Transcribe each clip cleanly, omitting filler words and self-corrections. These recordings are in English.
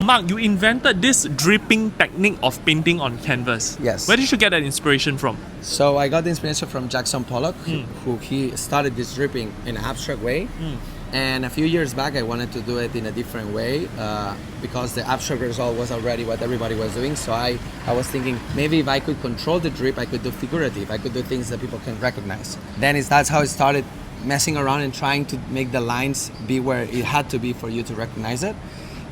Mark, you invented this dripping technique of painting on canvas. Yes. Where did you get that inspiration from? So I got the inspiration from Jackson Pollock, who he started this dripping in an abstract way. And a few years back, I wanted to do it in a different way because the abstract result was already what everybody was doing. So I was thinking maybe if I could control the drip, I could do figurative. I could do things that people can recognize. That's how it started, messing around and trying to make the lines be where it had to be for you to recognize it.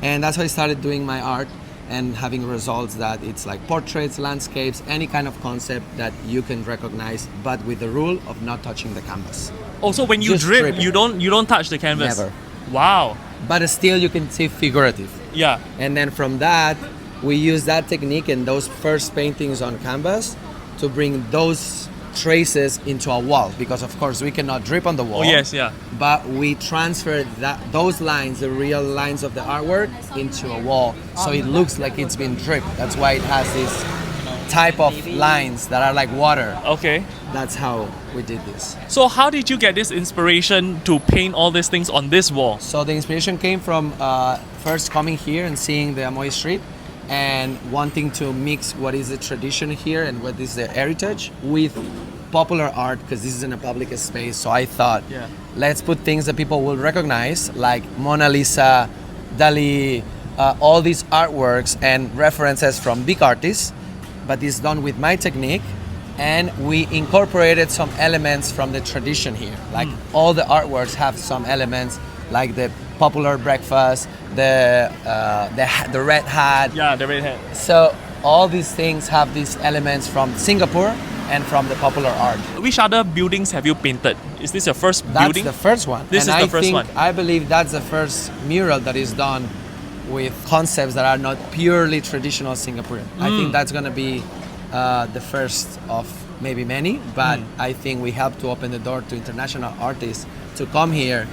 And that's how I started doing my art and having results that it's like portraits, landscapes, any kind of concept that you can recognize, but with the rule of not touching the canvas. Also, when you Just drip, drip. you don't touch the canvas. Never. Wow. But still you can see figurative. Yeah. And then from that, we use that technique and those first paintings on canvas to bring those traces into a wall, because of course we cannot drip on the wall. Oh yes, yeah. But we transfer those lines, the real lines of the artwork, into a wall, so it looks like it's been dripped. That's why it has this type of lines that are like water. Okay. That's how we did this. So how did you get this inspiration to paint all these things on this wall? So the inspiration came from first coming here and seeing the Amoy Street and wanting to mix what is the tradition here and what is the heritage with popular art, because this is in a public space. So I thought, let's put things that people will recognize, like Mona Lisa, Dali, all these artworks and references from big artists, but it's done with my technique. And we incorporated some elements from the tradition here. Like all the artworks have some elements, like the popular breakfast, the red hat. Yeah, the red hat. So all these things have these elements from Singapore and from the popular art. Which other buildings have you painted? Is this your first building? That's the first one. This is the first one. I believe that's the first mural that is done with concepts that are not purely traditional Singaporean. I think that's going to be the first of maybe many, but I think we help to open the door to international artists to come here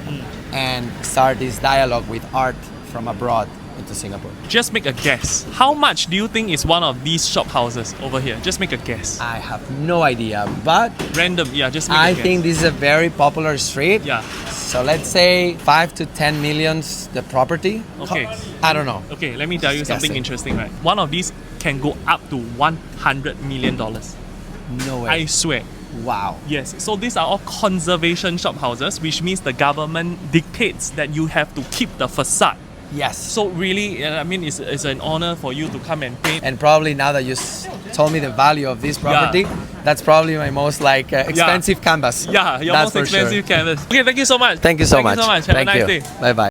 and start this dialogue with art from abroad into Singapore. Just make a guess. How much do you think is one of these shop houses over here? Just make a guess. I have no idea, but Random, yeah, just make a I guess. think this is a very popular street. Yeah. So let's say 5 to 10 millions the property. Okay. I don't know. Okay, let me tell you Just something guessing. interesting, right? One of these can go up to $100 million. No way. I swear. Wow. Yes, so these are all conservation shop houses, which means the government dictates that you have to keep the facade. Yes. So really, I mean, it's an honor for you to come and paint. And probably now that you told me the value of this property, that's probably my most expensive canvas. Yeah, your That's most for expensive sure. canvas. Okay, thank you so much. Thank you so much. Have Thank a nice you. day. Bye bye.